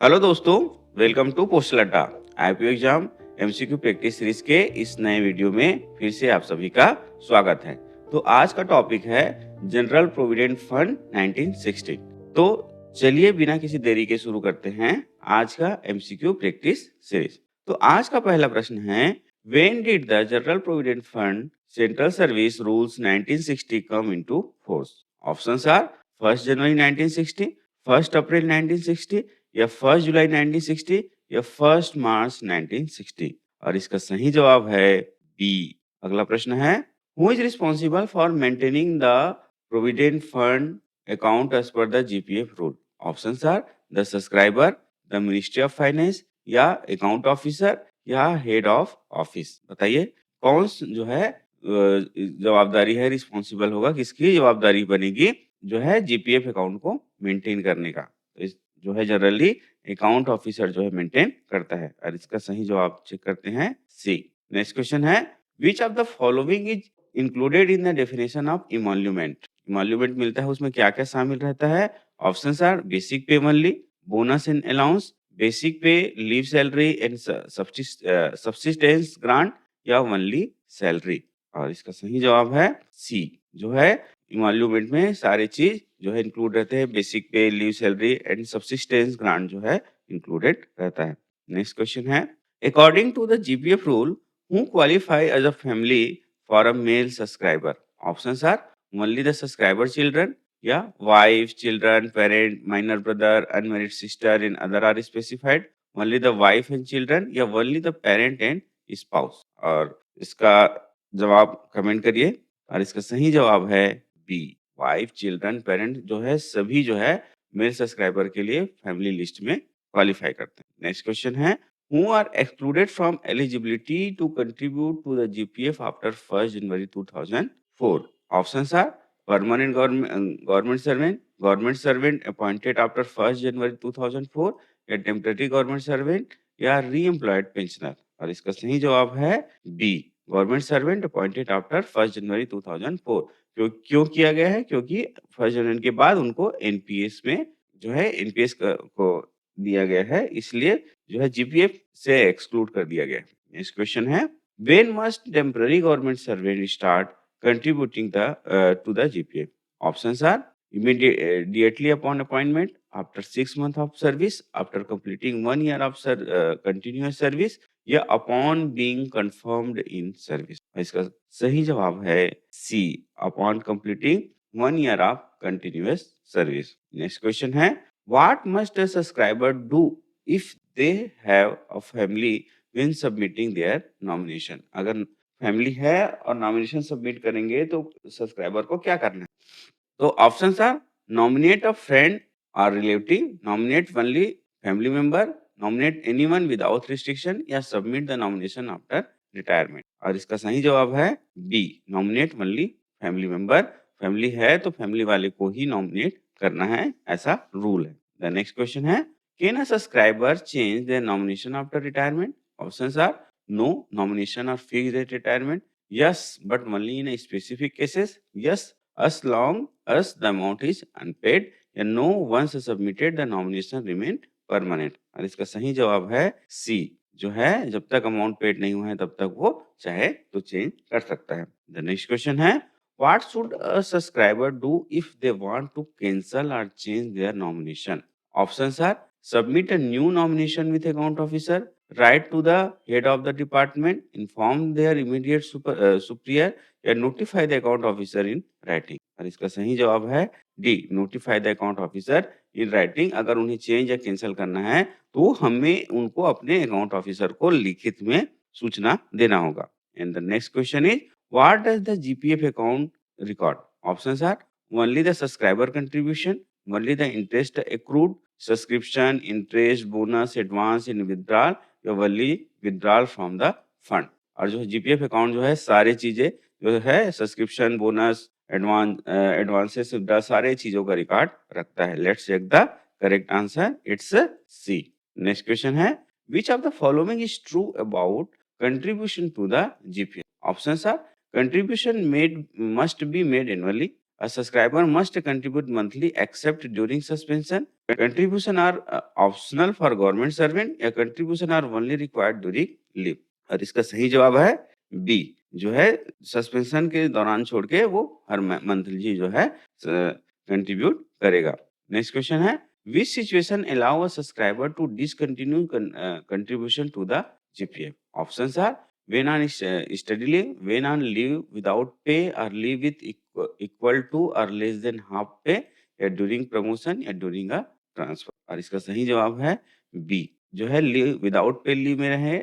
Hello दोस्तों, welcome to postal अड्डा। IPO exam MCQ practice series के इस नए वीडियो में फिर से आप सभी का स्वागत है। तो आज का टॉपिक है जनरल प्रोविडेंट फंड 1960। तो चलिए बिना किसी देरी के शुरू करते हैं आज का एमसीक्यू प्रैक्टिस सीरीज। तो आज का पहला प्रश्न है, when did the general provident fund central service rules 1960 come into force? Options are 1 January 1960, 1 April 1960 या 1 जुलाई 1960 या 1 मार्च 1960। और इसका सही जवाब है बी। अगला प्रश्न है, who is responsible for maintaining the provident fund account as per the GPF rule? Options are the subscriber, the ministry of finance या अकाउंट ऑफिसर या हेड ऑफ ऑफिस। बताइए कौन जो है जवाबदारी है, रिस्पॉन्सिबल होगा, किसकी जवाबदारी बनेगी जो है जीपीएफ अकाउंट को मेंटेन करने का? तो इस जो है जनरली अकाउंट ऑफिसर जो है मेंटेन करता है। और इसका सही जवाब चेक करते हैं सी। नेक्स्ट क्वेश्चन है, which of the following is included in the definition of emolument? Emolument मिलता है, उसमें क्या क्या शामिल रहता है? Options are basic pay only, bonus and allowance, basic pay, leave salary and subsistence grant या ओनली सैलरी। और इसका सही जवाब है सी। जो है इमोल्यूमेंट में सारे चीज जो है इंक्लूड रहते हैं, basic pay, leave salary and subsistence grant जो है इंक्लूडेड रहता है। Next question is, according to the GPF rule who qualify as a family for a male subscriber? Options are only the subscriber children या wife, children, parent, minor brother, unmarried sister in other are specified, only the wife and children या only the parent and spouse. और इसका जवाब comment करिए। और इसका सही जवाब है बी, वाइफ, चिल्ड्रन, पेरेंट जो है सभी जो है मेल सब्सक्राइबर के लिए फैमिली लिस्ट में क्वालिफाई करते हैं। नेक्स्ट क्वेश्चन है, who are excluded from eligibility to contribute to the GPF after 1 January 2004? Options are permanent government servant appointed after 1 January 2004 या टेम्परेरी गवर्नमेंट सर्वेंट या रीएम्प्लॉयड पेंशनर। और इसका सही जवाब है B, government servant appointed after 1 January 2004। क्यों किया गया है? क्योंकि 1 जनवरी के बाद उनको एनपीएस में जो है एनपीएस को दिया गया है, इसलिए जो है जीपीएफ से एक्सक्लूड कर दिया गया है। नेक्स्ट क्वेश्चन है, when must temporary government servant start contributing to the GPF? Options are immediately upon appointment, after 6 months of service, after completing 1 year of continuous service या upon being confirmed in service. इसका सही जवाब है C, upon completing 1 year of continuous service. Next question है, what must a subscriber do if they have a family when submitting their nomination? अगर family है और nomination submit करेंगे तो सब्सक्राइबर को क्या करना है? तो options are nominate a friend or relative, nominate only family member, nominate anyone without restriction या submit the nomination after retirement. और इसका सही जवाब है B, nominate only family member. Family है तो फैमिली वाले को ही नॉमिनेट करना है, ऐसा रूल है। The next question is, can a subscriber change their nomination after retirement? Options are no, nomination are fixed at retirement, yes but only in specific cases, yes as long as the amount is unpaid या no once submitted the nomination remain permanent। और इसका सही जवाब है सी, जो है जब तक अमाउंट पेड नहीं हुआ है तब तक वो चाहे तो चेंज कर सकता है। द नेक्स्ट क्वेश्चन है, what should a subscriber do if they want to cancel or change their nomination? Options are submit a new nomination with account officer, write to the head of the department, inform their immediate superior या notify the account officer in writing. और इसका सही जवाब है D, notify the account officer in writing. अगर उन्हें change या cancel करना है तो हमें उनको अपने अकाउंट ऑफिसर को लिखित में सूचना देना होगा। And the next question is, what does the GPF account record? Options are only the subscriber contribution, only the interest accrued, subscription, interest, bonus, advance in withdrawal या only withdrawal from the fund. और जो GPF account जो है सारी चीजें जो है subscription, bonus, advances, सारे चीजों का रिकॉर्ड रखता है। Let's check the correct answer, it's C. Next question है, which of the following is true about contribution to the GPF? Options are contribution made must be made annually, A subscriber must contribute monthly except during suspension. Contribution are optional for government servant या contribution are only required during leave. और इसका सही जवाब है B, जो है suspension के दौरान छोड़ के वो हर मंथली जो है कंट्रीब्यूट करेगा। नेक्स्ट क्वेश्चन है, which situation allow a subscriber to discontinue contribution to the GPF? Options are when on study leave, when on leave without pay or leave with equal to or less than half pay, या during promotion या during a transfer। और इसका सही जवाब है B, जो है leave without pay leave में रहे,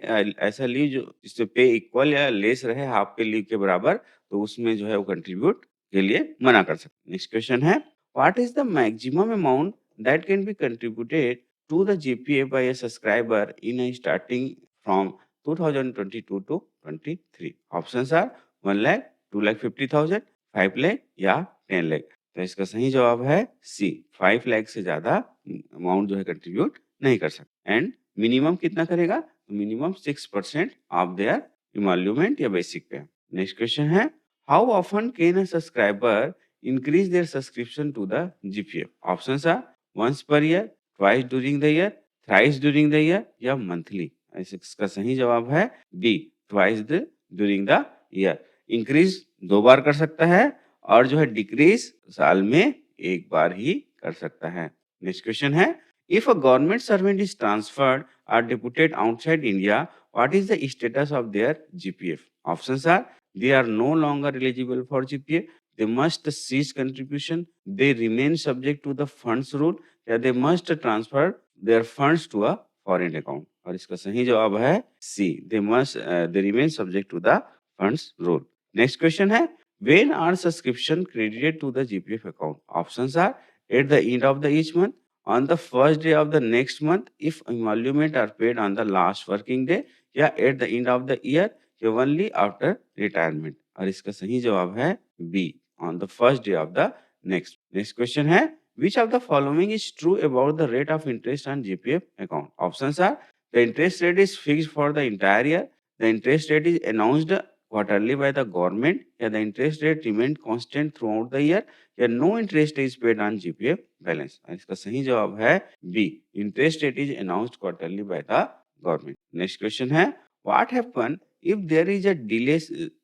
ऐसा लीव जो जिससे पे इक्वल या लेस रहे हाफ पे लीव के बराबर, तो उसमें जो है वो कंट्रीब्यूट के लिए मना कर सकते। नेक्स्ट क्वेश्चन है, what is the maximum amount that can be contributed to the GPF by a subscriber in a starting from 2022 to 23? Options are 1 lakh, 2,50,000, 5 lakh या 10 लाख। तो इसका सही जवाब है सी, 5 लाख से ज्यादा अमाउंट जो है कंट्रीब्यूट नहीं कर सकते। एंड मिनिमम कितना करेगा? मिनिमम 6% ऑफ देयर इमोल्यूमेंट या बेसिक पे। नेक्स्ट क्वेश्चन है, how often can a subscriber increase their subscription to the GPF? Options are once per year, twice during the year, thrice during the year या monthly. इसका सही जवाब है B, twice during the year. Increase 2 बार कर सकता है और जो है डिक्रीज साल में 1 बार ही कर सकता है। Next question is, if a government servant is transferred or deputed outside India, what is the status of their GPF? Options are they are no longer eligible for GPF, they must cease contribution, they remain subject to the funds rule, या they must transfer their funds to a foreign account। और इसका सही जवाब है सी, they remain subject to the funds rule। Next question है, when are subscription credited to the GPF account? Options are at the end of the each month, on the first day of the next month if emolument are paid on the last working day, या at the end of the year, या only after retirement। और इसका सही जवाब है B, on the first day of the next। Next question है, which of the following is true about the rate of interest on GPF account? Options are the interest rate is fixed for the entire year, the interest rate is announced quarterly by the government, या the interest rate remained constant throughout the year, या no interest is paid on GPF balance। और इसका सही जवाब है B, interest rate is announced quarterly by the government। Next question है, what happen if there is a delay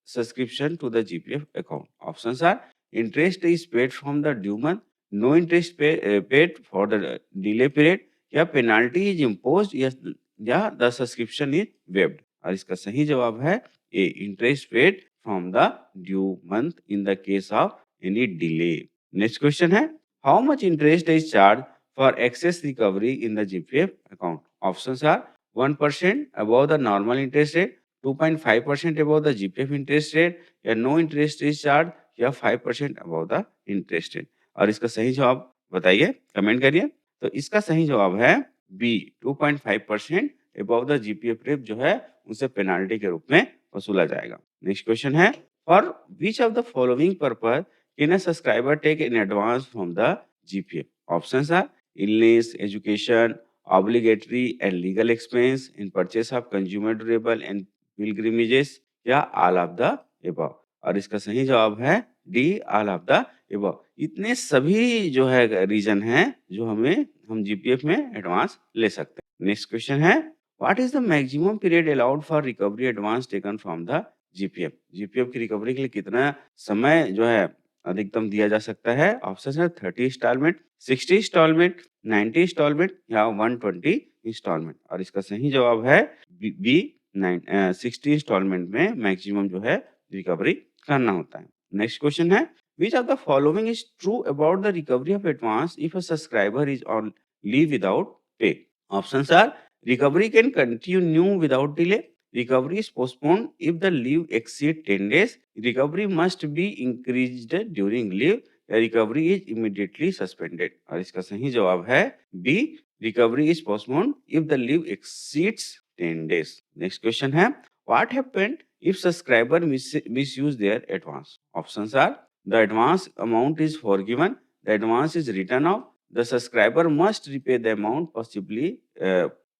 subscription to the GPF account? Options are interest is paid from the due month, no interest paid for the delay period, या penalty is imposed, या the subscription is waived। और इसका सही जवाब है A, interest paid from the due month in the case of any delay. Next question है, how much interest is charge for excess recovery in the GPF account? Options are 1% above the normal interest rate, 2.5% above the GPF interest rate, या no interest is charge, या 5% above the interest rate। और इसका सही जवाब बताइए, comment करिए। तो इसका सही जवाब है B, 2.5% above the GPF rate जो है उसे पेनाल्टी के रूप में वसूला जाएगा। नेक्स्ट क्वेश्चन है, for which of the following purpose can a subscriber take in advance from the GPF? Options are illness, education, obligatory and legal expense in purchase of consumer durable and pilgrimages, या all of the above। और इसका सही जवाब है D, all of the above। इतने सभी जो है रीजन हैं जो हम जीपीएफ में एडवांस ले सकते हैं। नेक्स्ट क्वेश्चन है, what is the maximum period allowed for recovery advance taken from the GPF? GPF की रिकवरी के लिए कितना समय जो है अधिकतम दिया जा सकता है? ऑप्शन है 30 इंस्टॉलमेंट, 60 इंस्टॉलमेंट, 90 इंस्टॉलमेंट या 120 इंस्टॉलमेंट। और इसका सही जवाब है बी, 60 इंस्टॉलमेंट में मैक्सिमम जो है रिकवरी करना होता है। नेक्स्ट क्वेश्चन है, which of the following is true about the recovery of advance if a subscriber is on leave without pay? Options are recovery can continue without delay, recovery is postponed if the leave exceeds 10 days, recovery must be increased during leave, या recovery is immediately suspended। और इसका सही जवाब है B, recovery is postponed if the leave exceeds 10 days। Next question है, what happened if subscriber misuse their advance? Options are the advance amount is forgiven, the advance is written off, the subscriber must repay the amount possibly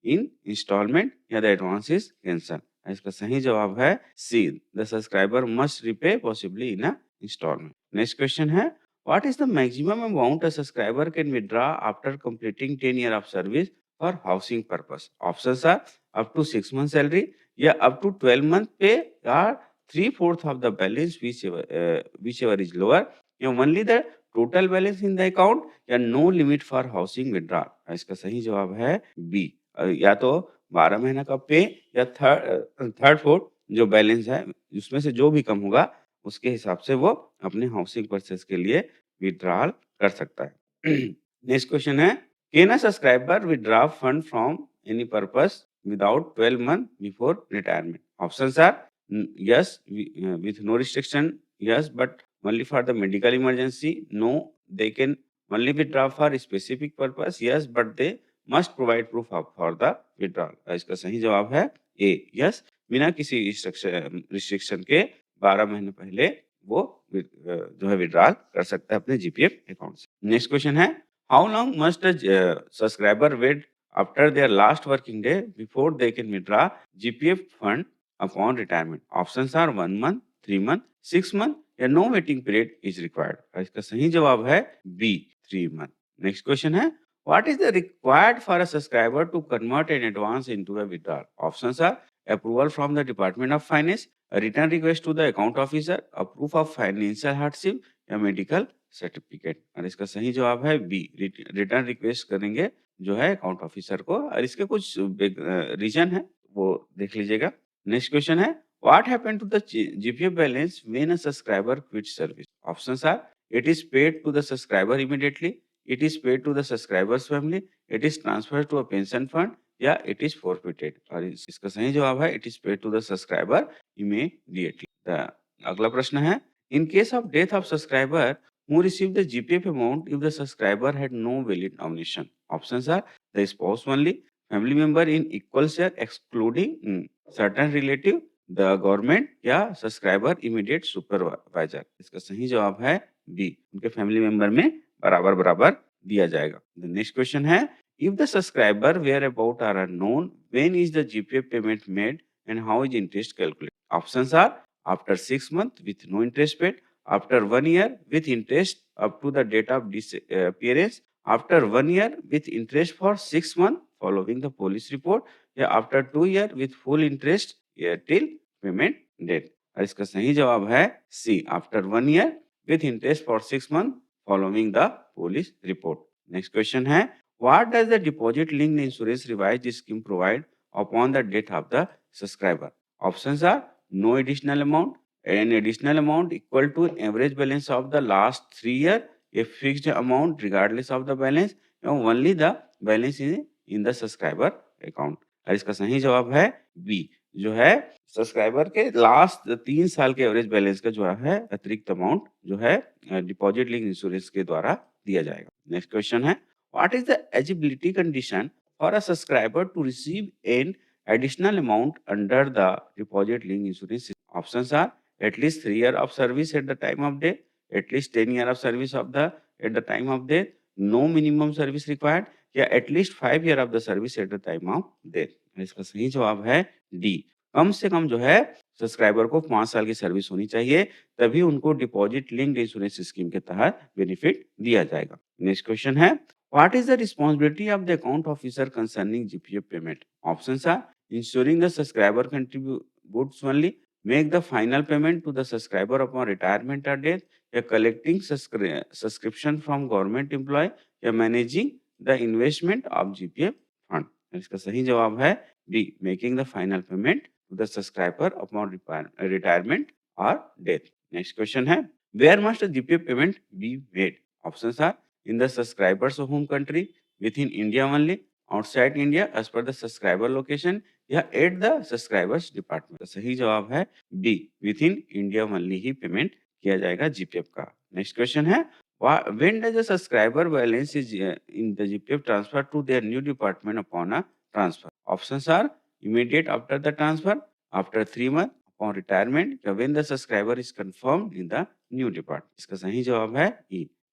in installment, या the advance is cancelled। इसका सही जवाब है सी, the subscriber must repay possibly in a installment। Next question है, What is the maximum amount a subscriber can withdraw after completing 10 years of service for housing purpose? Options are up to 6 months salary, yeah, up to 12 month pay, or three-fourth of the balance, whichever is lower, या only the total balance in the account, या no limit for housing withdrawal. इसका सही जवाब है B, या तो 12 महीना का पे, या थर्ड फोर्थ जो बैलेंस है उसमें से जो भी कम होगा उसके हिसाब से वो अपने हाउसिंग परचेज के लिए विड्रॉल कर सकता है। Next question is, can a subscriber withdraw fund from any purpose without 12 months before retirement? Options are yes, with no restriction, yes, but only for the medical emergency, no, they can only withdraw for a specific purpose, yes, but they must provide proof of for the withdrawal. इसका सही जवाब है ए, yes, बिना किसी restriction के 12 महीने पहले वो जो है विड्रॉल कर सकता है अपने जीपीएफ अकाउंट से। नेक्स्ट क्वेश्चन है, how long must subscriber wait after their last working day before they can withdraw GPF fund upon retirement? Options are 1 month, 3 month, 6 month, या no waiting period is required. इसका सही जवाब है B, 3 month. Next question है, what is the required for a subscriber to convert an advance into a withdrawal? Options are approval from the Department of Finance, a return request to the account officer, a proof of financial hardship, या medical certificate. और इसका सही जवाब है B, return request करेंगे जो है account officer को, और इसके कुछ रीजन है वो देख लीजिएगा। नेक्स्ट क्वेश्चन है, what happened to the GPF balance when a subscriber quit service? Options are it is paid to the subscriber immediately, it is paid to the subscriber's family, it is transferred to a pension fund, या it is forfeited. और इसका सही जवाब है it is paid to the subscriber immediately. अगला प्रश्न है, in case of death of subscriber who received the GPF amount if the subscriber had no valid nomination? Options are the spouse only, family member in equal share excluding certain relative, the government, या subscriber immediate supervisor. इसका सही जवाब है B, उनके family member में बराबर बराबर दिया जाएगा। नेक्स्ट क्वेश्चन है, if the subscriber whereabout are unknown, when is the GPF payment made and how is interest calculated? Options are after 6 months with no interest paid, after 1 year with interest up to the date of disappearance, after 1 year with interest for 6 months following the police report, या after 2 years with full interest till payment date। और इसका सही जवाब है सी, after 1 year with interest for 6 months following the police report। Next question है, what does the deposit linked insurance revised scheme provide upon the death of the subscriber? Options are no additional amount, an additional amount equal to average balance of the last 3 years, a fixed amount regardless of the balance, only the balance in the subscriber account। और इसका सही जवाब है B, जो है subscriber के last 3 साल के एवरेज बैलेंस का जो है अतिरिक्त अमाउंट जो है डिपॉजिट लिंक इंश्योरेंस के द्वारा दिया जाएगा। नेक्स्ट क्वेश्चन है, what is the eligibility condition for a subscriber to receive an additional amount under the deposit link insurance? Options are at least 3 years of service at the time of death, at least 10 years of service at the time of death, no minimum service required, या at least 5 years of the service at the time of death। इसका सही जवाब है D, कम से कम जो है subscriber को 5 साल की सर्विस होनी चाहिए, तभी उनको डिपॉजिट लिंक्ड इंश्योरेंस स्कीम के तहत बेनिफिट दिया जाएगा। नेक्स्ट क्वेश्चन है, what is the responsibility of the account officer concerning GPF payment? Options are ensuring the subscriber contributes only, make the final payment to the subscriber upon retirement or death, या collecting subscription from government employee, या managing the investment of GPF fund। इसका सही जवाब है B, making the final payment to the subscriber upon retirement or death। Next question है, where must the GPF payment be made? Options are in the subscriber's home country, within India only, outside India as per the subscriber location, या at the subscriber's department। सही जवाब है B, within India only ही payment किया जाएगा GPF का। Next question है, when does the subscriber balance is in the GPF transfer to their new department upon a transfer? Options are immediate after the transfer, after 3 months, upon retirement, या when the subscriber is confirmed in the new department। इसका सही जवाब है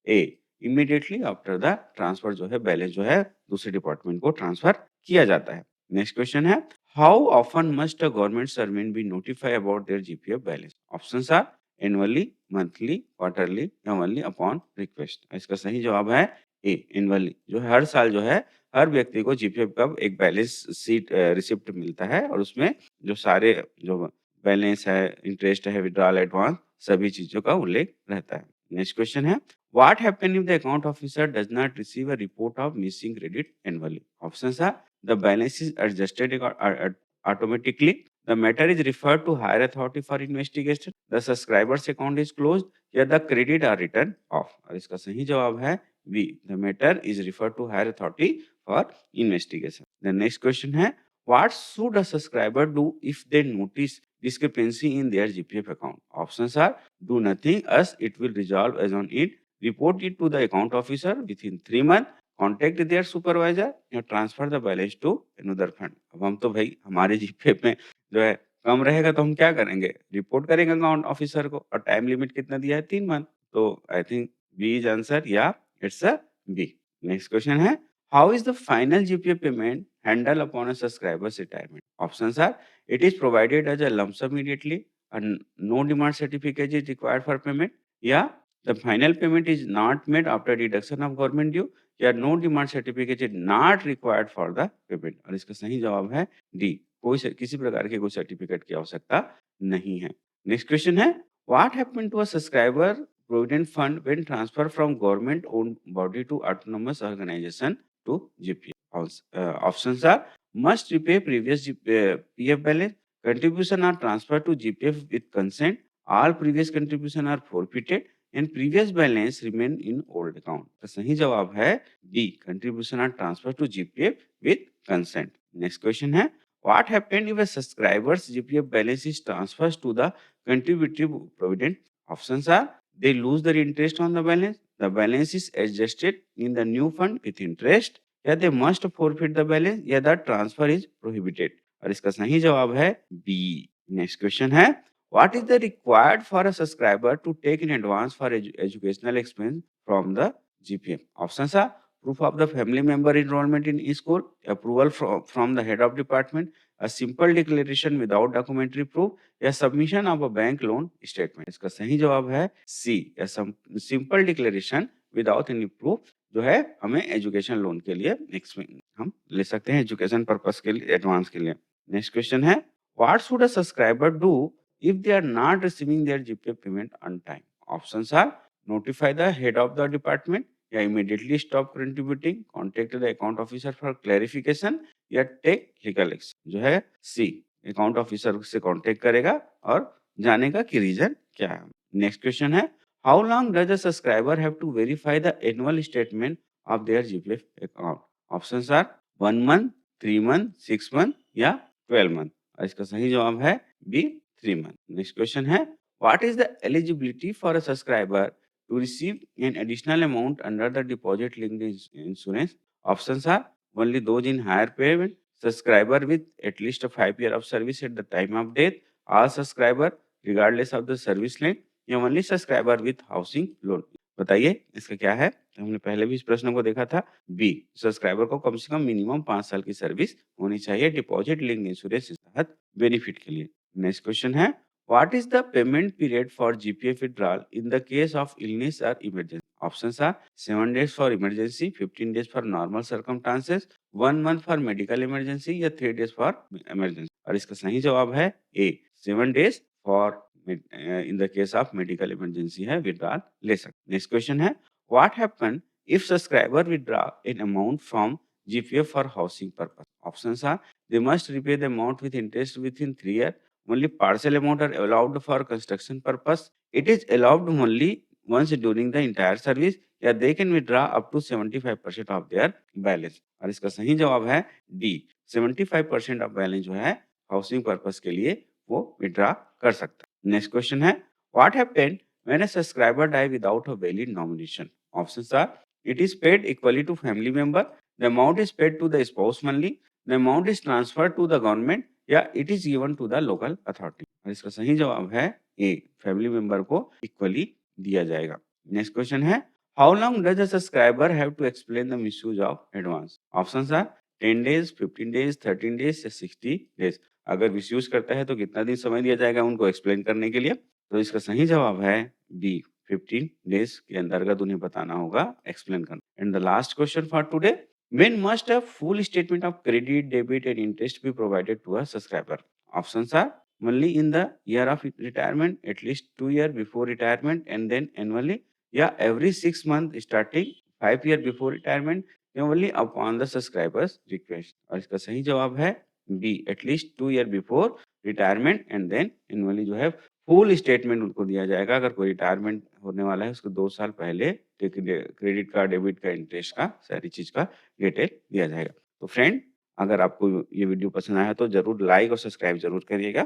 ए, immediately after the transfer जो है balance जो है दूसरे डिपार्टमेंट को ट्रांसफर किया जाता है। नेक्स्ट क्वेश्चन है, how often must a government servant be notify about their GPF balance? Options are annually, monthly, quarterly या ओनली अपॉन रिक्वेस्ट। इसका सही जवाब है ए, एनुअली। जो है हर साल जो है हर व्यक्ति को जीपीएफ का एक बैलेंस शीट रिसिप्ट मिलता है और उसमें जो सारे जो बैलेंस है, इंटरेस्ट है, विड्रॉल, एडवांस सभी चीजों का उल्लेख रहता है। नेक्स्ट क्वेश्चन है, what happen if the account officer does not receive a report of missing credit annually? Options are the balance is adjusted automatically, the matter is referred to higher authority for investigation, the subscriber's account is closed या the credit are written off। और इसका सही जवाब है B, the matter is referred to higher authority for investigation। The next question है, what should a subscriber do if they notice discrepancy in their GPF account? Options are do nothing as it will resolve as on it, report it to the account officer within 3 months, contact their supervisor या transfer the balance to another fund. अब हम तो भाई हमारे जीपे में जो है कम रहेगा तो हम क्या करेंगे, रिपोर्ट करेंगे अकाउंट ऑफिसर को, और टाइम लिमिट कितना दिया है 3 मंथ। तो I think B is answer, या it's a B. Next question है, how is the final GPF payment handled upon a subscriber's retirement? Options are it is provided as a lump sum immediately, no demand certificate is required for payment, या the final payment is not made after deduction of government due, या no demand certificate is not required for the payment. और इसका सही जवाब है D, किसी प्रकार के कोई सर्टिफिकेट की आवश्यकता नहीं है। नेक्स्ट क्वेश्चन है, what happened to a subscriber provident fund when transfer from government owned body to autonomous organisation to GPF? Options are must repay previous PF balance, contribution are transfer to GPF with consent, all previous contribution are forfeited and previous balance remain in old account। तो सही जवाब है D, contribution are transferred to GPF with consent। Next question है, what happened if a subscriber's GPF balance is transferred to the contributory provident? Options are they lose their interest on the balance is adjusted in the new fund with interest, या they must forfeit the balance, या the transfer is prohibited। और इसका सही जवाब है B. Next question है, what is the required for a subscriber to take in advance for educational expense from the GPF? Options are proof of the family member enrollment in school, approval from the head of department, a simple declaration without documentary proof, या submission of a bank loan statement। इसका सही जवाब है सी, या simple declaration without any proof, जो है हमें education loan के लिए हम ले सकते हैं, एजुकेशन पर्पस के लिए, एडवांस के लिए। नेक्स्ट क्वेश्चन है, what should a subscriber do if they are not receiving their GPF payment on time? Options are notify the head of the department, या immediately stop contributing, contact the account officer for clarification, या take legal action। जो है C, account officer से contact करेगा और जानेगा कि reason क्या है। नेक्स्ट क्वेश्चन है, how long does a subscriber have to verify the annual statement of their GPF account? Options are 1 month, 3 month, 6 month या 12 मंथ। और इसका सही जवाब है बी, 3 months। Next question है, what is the eligibility for a subscriber to receive an additional amount under the deposit linked insurance? Options are only those in higher payment, subscriber with at least a 5 year of service at the time of death, all subscriber regardless of the service length, या only subscriber with housing loan। बताइए इसका क्या है? हमने पहले भी इस प्रश्न को देखा था। बी, सब्सक्राइबर को कम से कम मिनिमम 5 साल की सर्विस होनी चाहिए डिपॉजिट लिंक्ड इंश्योरेंस के तहत बेनिफिट के लिए। नेक्स्ट क्वेश्चन है, what is the payment period for GPF withdrawal in the case of illness or emergency? Options are 7 days for emergency, 15 days for normal circumstances, 1 month for medical emergency, या 3 days for emergency. और इसका सही जवाब है A, 7 days for in the case of medical emergency है withdrawal ले सकते। Next question है, what happen if subscriber withdraw an amount from GPF for housing purpose? Options are they must repay the amount with interest within 3 years. Only partial amount are allowed for construction purpose. It is allowed only once during the entire service, या they can withdraw up to 75% of their balance। और इसका सही जवाब है D, 75% of balance जो है housing purpose के लिए वो विड्रॉ कर सकता है। नेक्स्ट क्वेश्चन है, what happened when a subscriber die without a valid nomination? Options are it is paid equally to family member, the amount is paid to the spouse only, the amount is transferred to the government, या it is given to the local authority. और इसका सही जवाब है A, family member को equally दिया जाएगा। Next question है, how long does a subscriber have to explain the misuse of advance? Options are 10 days, 15 days, 13 days या 60 days। अगर मिसयूज करता है तो कितना दिन समय दिया जाएगा उनको एक्सप्लेन करने के लिए? तो इसका सही जवाब है बी, 15 डेज के अंतर्गत उन्हें बताना होगा, एक्सप्लेन करना। And the last question for today, when must a full statement of credit, debit and interest be provided to a subscriber? Options are only in the year of retirement, at least 2 year before retirement, and then annually, या every 6 month starting 5 year before retirement, only upon the subscribers request। और इसका सही जवाब है B, at least 2 year before retirement and then annually जो है full statement उनको दिया जाएगा। अगर कोई रिटायरमेंट होने वाला है उसको 2 साल पहले क्रेडिट का, डेबिट का, इंटरेस्ट का, सारी चीज़ का डिटेल दिया जाएगा। तो फ्रेंड, अगर आपको ये वीडियो पसंद आया तो ज़रूर लाइक और सब्सक्राइब ज़रूर करिएगा।